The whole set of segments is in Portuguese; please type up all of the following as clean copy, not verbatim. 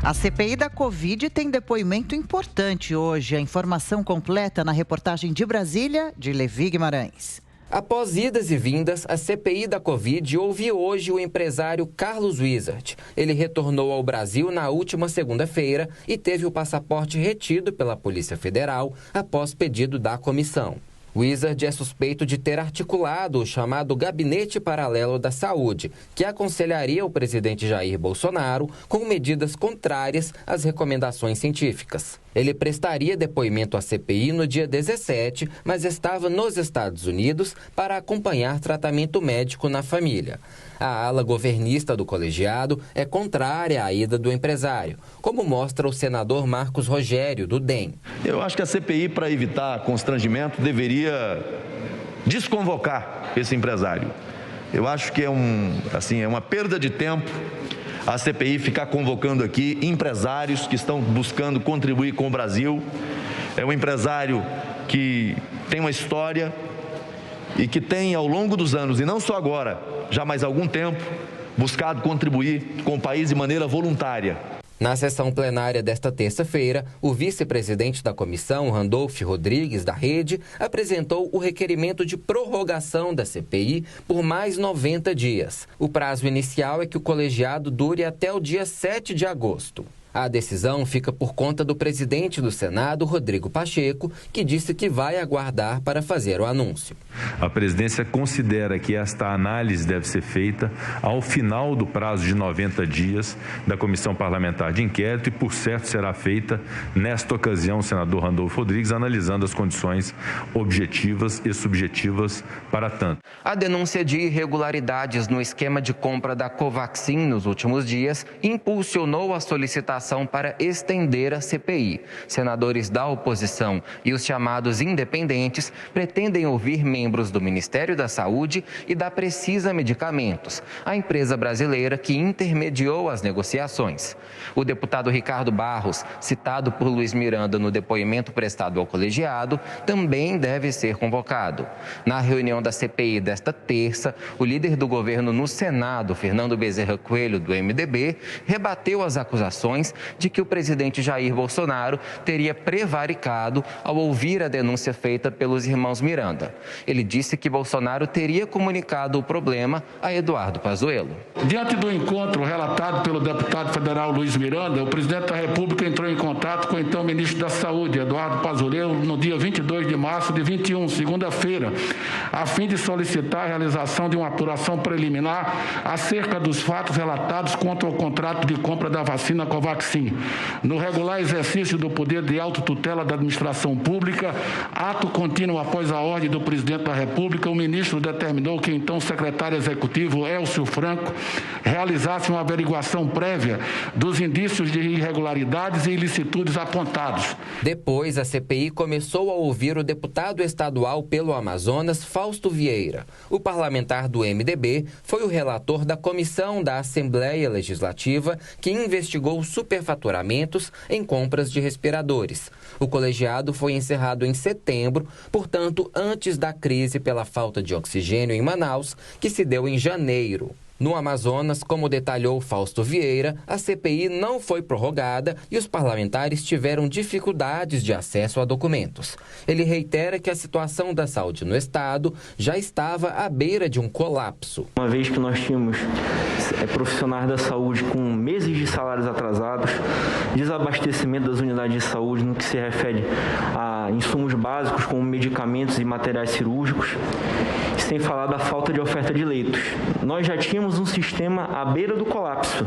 A CPI da Covid tem depoimento importante hoje. A informação completa na reportagem de Brasília, de Levi Guimarães. Após idas e vindas, a CPI da Covid ouve hoje o empresário Carlos Wizard. Ele retornou ao Brasil na última segunda-feira e teve o passaporte retido pela Polícia Federal após pedido da comissão. Wizard é suspeito de ter articulado o chamado Gabinete Paralelo da Saúde, que aconselharia o presidente Jair Bolsonaro com medidas contrárias às recomendações científicas. Ele prestaria depoimento à CPI no dia 17, mas estava nos Estados Unidos para acompanhar tratamento médico na família. A ala governista do colegiado é contrária à ida do empresário, como mostra o senador Marcos Rogério, do DEM. Eu acho que a CPI, para evitar constrangimento, deveria desconvocar esse empresário. Eu acho que é uma perda de tempo a CPI ficar convocando aqui empresários que estão buscando contribuir com o Brasil. É um empresário que tem uma história e que tem, ao longo dos anos, e não só agora, já mais algum tempo, buscado contribuir com o país de maneira voluntária. Na sessão plenária desta terça-feira, o vice-presidente da comissão, Randolph Rodrigues, da Rede, apresentou o requerimento de prorrogação da CPI por mais 90 dias. O prazo inicial é que o colegiado dure até o dia 7 de agosto. A decisão fica por conta do presidente do Senado, Rodrigo Pacheco, que disse que vai aguardar para fazer o anúncio. A presidência considera que esta análise deve ser feita ao final do prazo de 90 dias da Comissão Parlamentar de Inquérito e, por certo, será feita nesta ocasião o senador Randolph Rodrigues, analisando as condições objetivas e subjetivas para tanto. A denúncia de irregularidades no esquema de compra da Covaxin nos últimos dias impulsionou a solicitação para estender a CPI. Senadores da oposição e os chamados independentes pretendem ouvir membros do Ministério da Saúde e da Precisa Medicamentos, a empresa brasileira que intermediou as negociações. O deputado Ricardo Barros, citado por Luiz Miranda no depoimento prestado ao colegiado, também deve ser convocado. Na reunião da CPI desta terça, o líder do governo no Senado, Fernando Bezerra Coelho, do MDB, rebateu as acusações de que o presidente Jair Bolsonaro teria prevaricado ao ouvir a denúncia feita pelos irmãos Miranda. Ele disse que Bolsonaro teria comunicado o problema a Eduardo Pazuello. Diante do encontro relatado pelo deputado federal Luiz Miranda, o presidente da República entrou em contato com o então ministro da Saúde, Eduardo Pazuello, no dia 22 de março de 21, segunda-feira, a fim de solicitar a realização de uma apuração preliminar acerca dos fatos relatados quanto ao contrato de compra da vacina Covaxin. No regular exercício do poder de autotutela da administração pública, ato contínuo após a ordem do presidente da República, o ministro determinou que então o secretário executivo Elcio Franco realizasse uma averiguação prévia dos indícios de irregularidades e ilicitudes apontados. Depois, a CPI começou a ouvir o deputado estadual pelo Amazonas, Fausto Vieira. O parlamentar do MDB foi o relator da comissão da Assembleia Legislativa que investigou superfaturamentos em compras de respiradores. O colegiado foi encerrado em setembro, portanto, antes da crise pela falta de oxigênio em Manaus, que se deu em janeiro. No Amazonas, como detalhou Fausto Vieira, a CPI não foi prorrogada e os parlamentares tiveram dificuldades de acesso a documentos. Ele reitera que a situação da saúde no estado já estava à beira de um colapso. Uma vez que nós tínhamos profissionais da saúde com meses de salários atrasados, desabastecimento das unidades de saúde no que se refere a insumos básicos como medicamentos e materiais cirúrgicos, sem falar da falta de oferta de leitos. Nós já tínhamos um sistema à beira do colapso.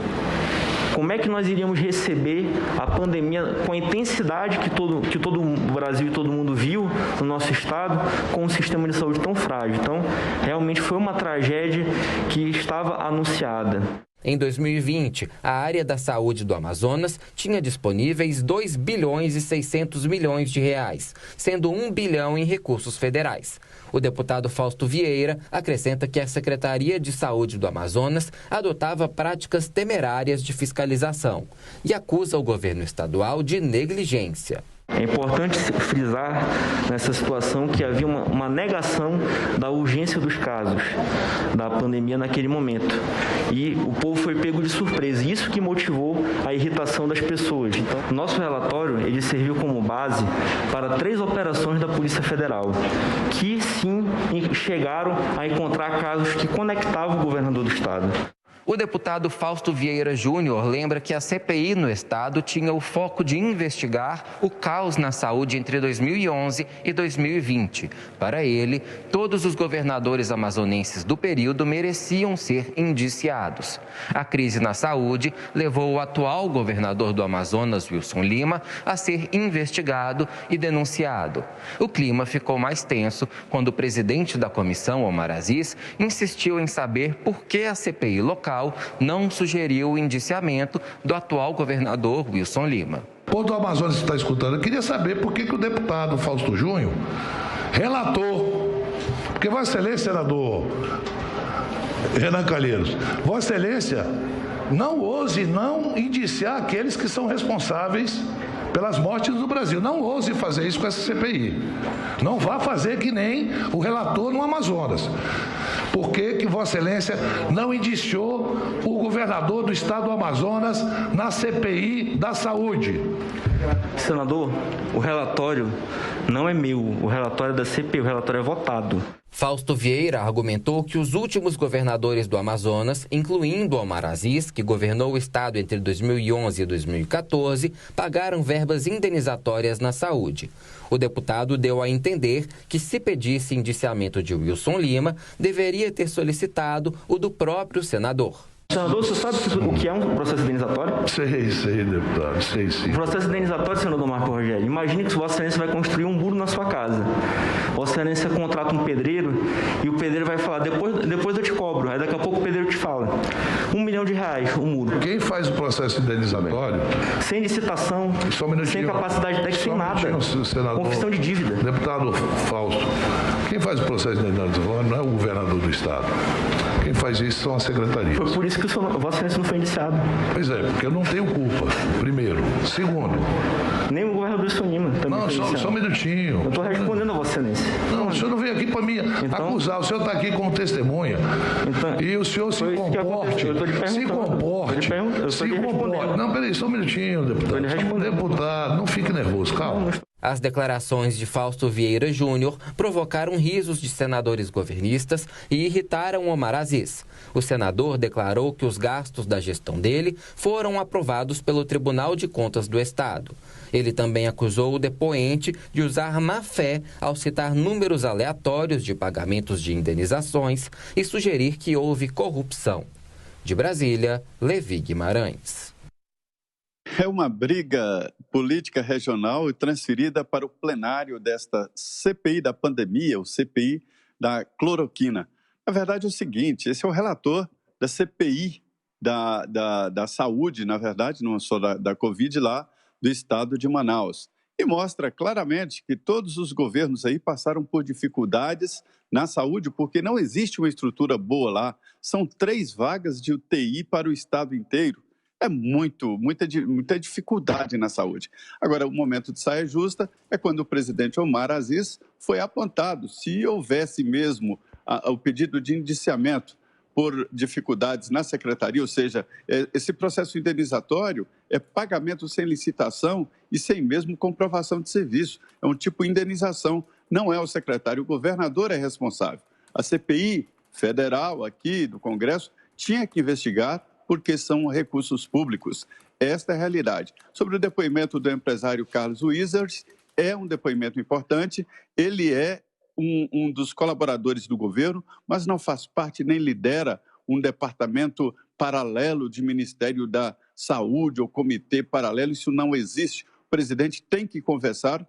Como é que nós iríamos receber a pandemia com a intensidade que todo o Brasil e todo mundo viu no nosso estado, com um sistema de saúde tão frágil? Então, realmente foi uma tragédia que estava anunciada. Em 2020, a área da saúde do Amazonas tinha disponíveis 2 bilhões e 600 milhões de reais, sendo 1 bilhão em recursos federais. O deputado Fausto Vieira acrescenta que a Secretaria de Saúde do Amazonas adotava práticas temerárias de fiscalização e acusa o governo estadual de negligência. É importante frisar nessa situação que havia uma negação da urgência dos casos da pandemia naquele momento. E o povo foi pego de surpresa. Isso que motivou a irritação das pessoas. Então, nosso relatório ele serviu como base para 3 operações da Polícia Federal, que sim chegaram a encontrar casos que conectavam o governador do estado. O deputado Fausto Vieira Júnior lembra que a CPI no estado tinha o foco de investigar o caos na saúde entre 2011 e 2020. Para ele, todos os governadores amazonenses do período mereciam ser indiciados. A crise na saúde levou o atual governador do Amazonas, Wilson Lima, a ser investigado e denunciado. O clima ficou mais tenso quando o presidente da comissão, Omar Aziz, insistiu em saber por que a CPI local não sugeriu o indiciamento do atual governador Wilson Lima. O povo do Amazonas que está escutando, eu queria saber por que o deputado Fausto Júnior relatou, porque Vossa Excelência, senador Renan Calheiros, Vossa Excelência não ouse não indiciar aqueles que são responsáveis pelas mortes do Brasil. Não ouse fazer isso com essa CPI. Não vá fazer que nem o relator no Amazonas. Por que Vossa Excelência não indiciou o governador do estado do Amazonas na CPI da saúde? Senador, o relatório não é meu, o relatório é da CPI, o relatório é votado. Fausto Vieira argumentou que os últimos governadores do Amazonas, incluindo Omar Aziz, que governou o estado entre 2011 e 2014, pagaram verbas indenizatórias na saúde. O deputado deu a entender que, se pedisse indiciamento de Wilson Lima, deveria ter solicitado o do próprio senador. Senador, você sabe o que é um processo indenizatório? Sei, deputado, sei sim. Processo indenizatório, senador Marco Rogério, imagine que Vossa Excelência vai construir um muro na sua casa. Vossa Excelência contrata um pedreiro e o pedreiro vai falar, depois eu te cobro. Aí daqui a pouco o pedreiro te fala, R$1 milhão o muro. Quem faz o processo indenizatório? Sem licitação, sem capacidade técnica, sem nada. Senador, confissão de dívida. Deputado Fausto, quem faz o processo indenizatório não é o governador do estado. Quem faz isso são as secretarias. Foi por isso que Vossa Excelência não foi indiciado. Pois é, porque eu não tenho culpa, primeiro. Segundo... Nem o governador Wilson Lima também. Não, só um minutinho. Eu estou respondendo a Vossa Excelência. Não, o senhor não veio aqui para me acusar. O senhor está aqui como testemunha. Então, e o senhor se comporte. Se comporte. Não, peraí, só um minutinho, deputado. Deputado, não fique nervoso, calma. As declarações de Fausto Vieira Júnior provocaram risos de senadores governistas e irritaram Omar Aziz. O senador declarou que os gastos da gestão dele foram aprovados pelo Tribunal de Contas do Estado. Ele também acusou o depoente de usar má-fé ao citar números aleatórios de pagamentos de indenizações e sugerir que houve corrupção. De Brasília, Levi Guimarães. É uma briga política regional transferida para o plenário desta CPI da pandemia, o CPI da cloroquina. Na verdade é o seguinte, esse é o relator da CPI da saúde, na verdade, não só da Covid lá do estado de Manaus. E mostra claramente que todos os governos aí passaram por dificuldades na saúde, porque não existe uma estrutura boa lá. São 3 vagas de UTI para o estado inteiro. É muita dificuldade na saúde. Agora, o momento de saia justa é quando o presidente Omar Aziz foi apontado. Se houvesse mesmo o pedido de indiciamento por dificuldades na secretaria, ou seja, esse processo indenizatório é pagamento sem licitação e sem mesmo comprovação de serviço. É um tipo de indenização, não é o secretário, o governador é responsável. A CPI federal aqui do Congresso tinha que investigar porque são recursos públicos. Esta é a realidade. Sobre o depoimento do empresário Carlos Wizard, é um depoimento importante, ele é um dos colaboradores do governo, mas não faz parte nem lidera um departamento paralelo de Ministério da Saúde ou comitê paralelo, isso não existe. O presidente tem que conversar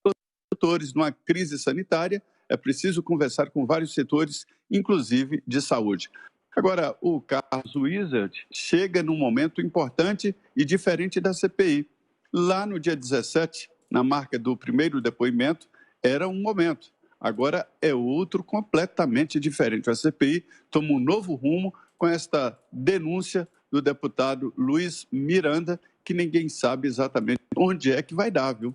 com os setores numa crise sanitária, é preciso conversar com vários setores, inclusive de saúde. Agora, o Carlos Wizard chega num momento importante e diferente da CPI. Lá no dia 17, na marca do primeiro depoimento, era um momento. Agora é outro completamente diferente. A CPI toma um novo rumo com esta denúncia do deputado Luiz Miranda, que ninguém sabe exatamente onde é que vai dar, viu?